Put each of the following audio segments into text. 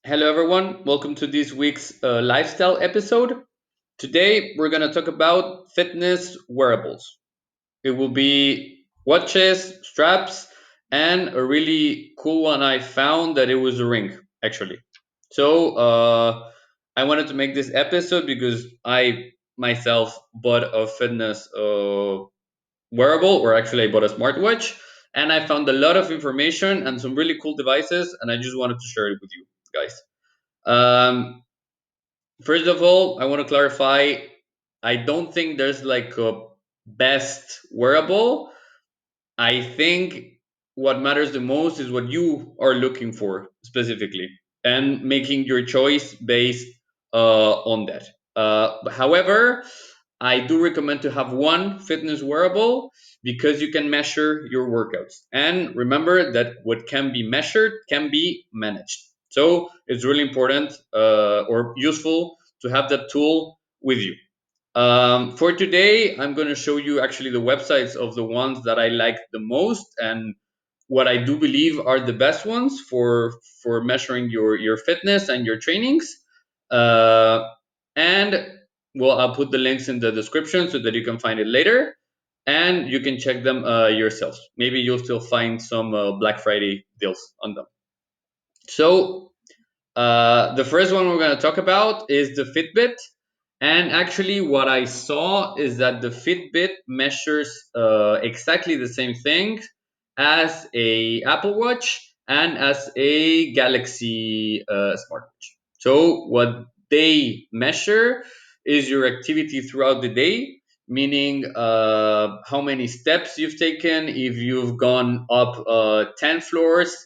Hello, everyone. Welcome to this week's lifestyle episode. Today, we're going to talk about fitness wearables. It will be watches, straps, and a really cool one I found that it was a ring, actually. So, I wanted to make this episode because I myself bought a fitness wearable, or actually, I bought a smartwatch, and I found a lot of information and some really cool devices, and I just wanted to share it with you guys. Um, First of all, I want to clarify I don't think there's like a best wearable. I think what matters the most is what you are looking for specifically and making your choice based on that. However, I do recommend to have one fitness wearable because you can measure your workouts. And remember that what can be measured can be managed. So it's really important or useful to have that tool with you. For today, I'm going to show you actually the websites of the ones that I like the most and what I do believe are the best ones for measuring your fitness and your trainings. Uh, and well, I'll put the links in the description so that you can find it later, and you can check them yourself. Maybe you'll still find some Black Friday deals on them. So the first one we're going to talk about is the Fitbit. And actually, what I saw is that the Fitbit measures exactly the same thing as a Apple Watch and as a Galaxy smartwatch. So what they measure is your activity throughout the day, meaning how many steps you've taken, if you've gone up 10 floors,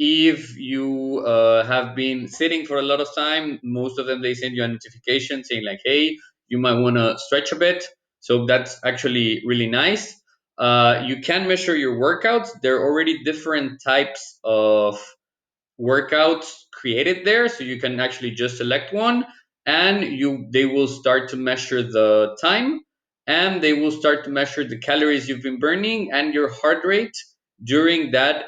if you have been sitting for a lot of time. Most of them, they send you a notification saying like, hey, you might want to stretch a bit. So that's actually really nice. You can measure your workouts. There are already different types of workouts created there, so you can actually just select one, and you they will start to measure the time, and they will start to measure the calories you've been burning and your heart rate during that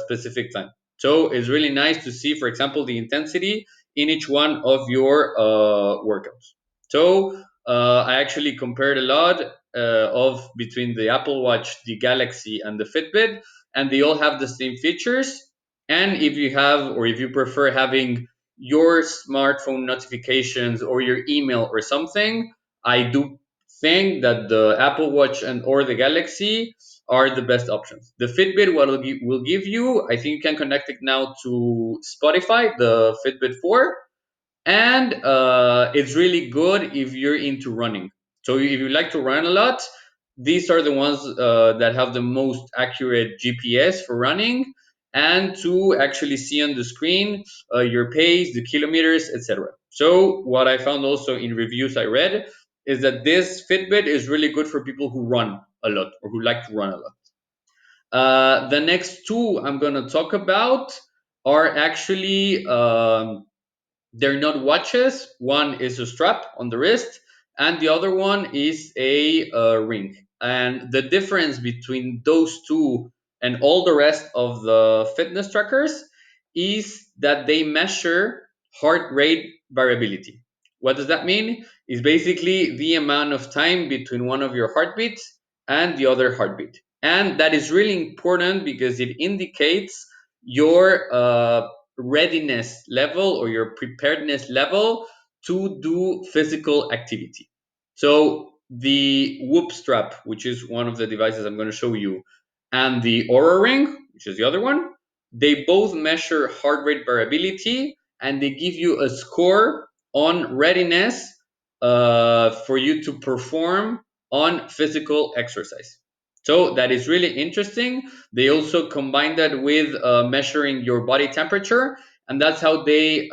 specific time. So it's really nice to see, for example, the intensity in each one of your workouts. So I actually compared a lot of between the Apple Watch, the Galaxy, and the Fitbit, and they all have the same features. And if you have, or if you prefer having your smartphone notifications or your email or something, I do think that the Apple Watch and or the Galaxy are the best options. The Fitbit, what will give you, I think you can connect it now to Spotify, the Fitbit 4, and it's really good if you're into running. So if you like to run a lot, these are the ones that have the most accurate GPS for running and to actually see on the screen your pace, the kilometers, etc. So what I found also in reviews I read is that this Fitbit is really good for people who run a lot or who like to run a lot. The next two I'm going to talk about are actually they're not watches. One is a strap on the wrist, and the other one is a ring. And the difference between those two and all the rest of the fitness trackers is that they measure heart rate variability. What does that mean? Is basically the amount of time between one of your heartbeats and the other heartbeat. And that is really important because it indicates your readiness level or your preparedness level to do physical activity. So the Whoop strap, which is one of the devices I'm going to show you, and the Aura ring, which is the other one, they both measure heart rate variability and they give you a score on readiness for you to perform on physical exercise. So that is really interesting. They also combine that with measuring your body temperature, and that's how they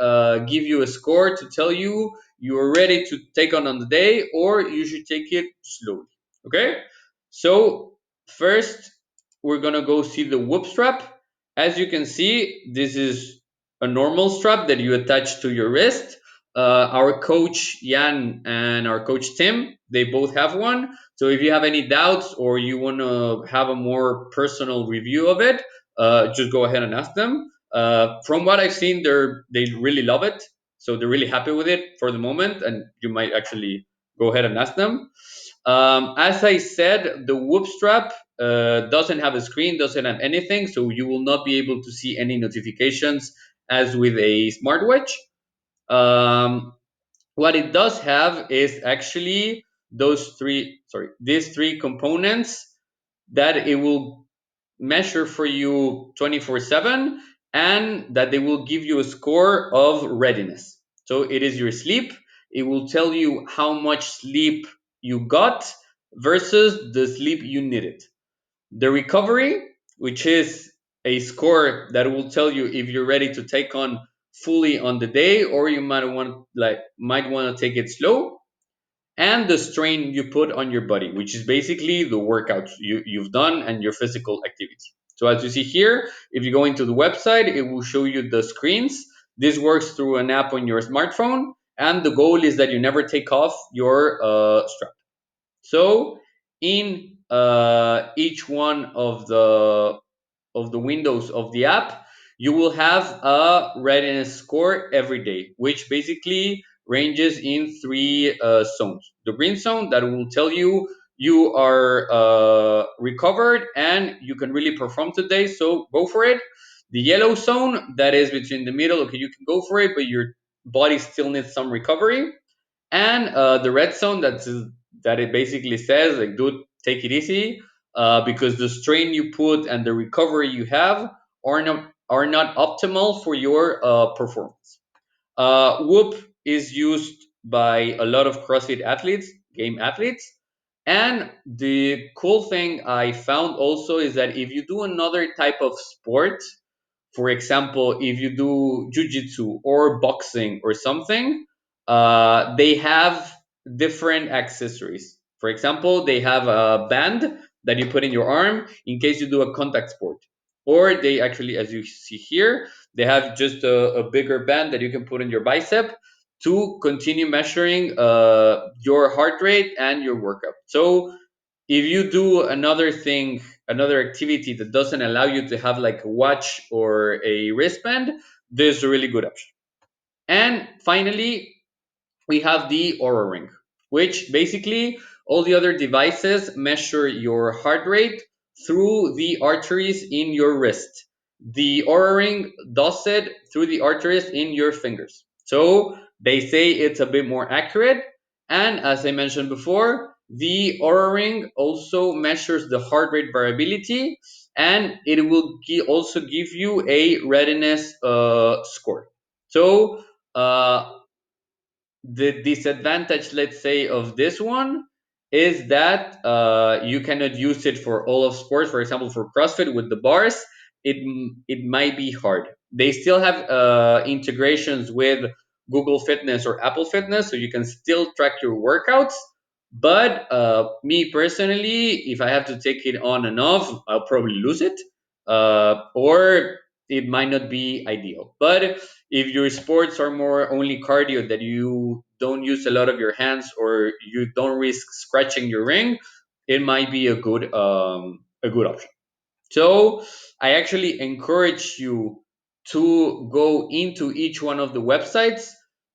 give you a score to tell you you are ready to take on the day or you should take it slowly. Okay? So, first, we're gonna go see the Whoop strap. As you can see, this is a normal strap that you attach to your wrist. Our coach Jan and our coach Tim, they both have one. So if you have any doubts or you want to have a more personal review of it, just go ahead and ask them. From what I've seen, they really love it, so they're really happy with it for the moment, and you might actually go ahead and ask them. As I said, the Whoop strap doesn't have a screen, doesn't have anything, so you will not be able to see any notifications as with a smartwatch. Um, what it does have is actually these three components that it will measure for you 24/7, and that they will give you a score of readiness. So it is your sleep. It will tell you how much sleep you got versus the sleep you needed. The recovery, which is a score that will tell you if you're ready to take on fully on the day, or you might want to take it slow. And the strain you put on your body, which is basically the workouts you've done and your physical activity. So as you see here, if you go into the website, it will show you the screens. This works through an app on your smartphone, and the goal is that you never take off your strap. So in each one of the windows of the app, you will have a readiness score every day, which basically ranges in three zones. The green zone that will tell you you are recovered and you can really perform today, so go for it. The yellow zone, that is between the middle, okay, you can go for it, but your body still needs some recovery. And the red zone, that it basically says like, dude, take it easy, because the strain you put and the recovery you have are not optimal for your performance. Whoop is used by a lot of CrossFit athletes, game athletes. And the cool thing I found also is that if you do another type of sport, for example, if you do jujitsu or boxing or something, they have different accessories. For example, they have a band that you put in your arm in case you do a contact sport. Or they actually, as you see here, they have just a bigger band that you can put in your bicep to continue measuring your heart rate and your workout. So if you do another activity that doesn't allow you to have like a watch or a wristband, this is a really good option. And finally, we have the Aura Ring, which basically all the other devices measure your heart rate through the arteries in your wrist. The Aura Ring does it through the arteries in your fingers. So they say it's a bit more accurate. And as I mentioned before, the Aura Ring also measures the heart rate variability, and it will also give you a readiness score. So uh, the disadvantage, let's say, of this one is that you cannot use it for all of sports. For example, for CrossFit with the bars, it might be hard. They still have integrations with Google Fitness or Apple Fitness, so you can still track your workouts. But me personally, if I have to take it on and off, I'll probably lose it, or it might not be ideal. But if your sports are more only cardio, that you don't use a lot of your hands or you don't risk scratching your ring, it might be a good option. So I actually encourage you to go into each one of the websites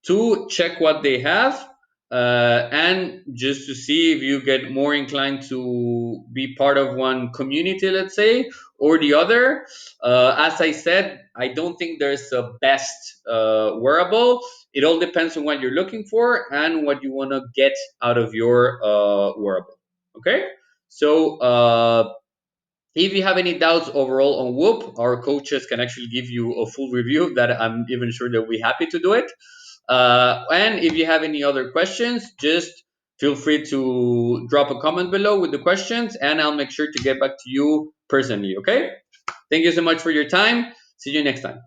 to check what they have, and just to see if you get more inclined to be part of one community, let's say, or the other. As I said, I don't think there's a best wearable. It all depends on what you're looking for and what you want to get out of your wearable. Okay? So, if you have any doubts overall on Whoop, our coaches can actually give you a full review that I'm even sure they'll be happy to do it. And if you have any other questions, just feel free to drop a comment below with the questions, and I'll make sure to get back to you personally. Okay? Thank you so much for your time. See you next time.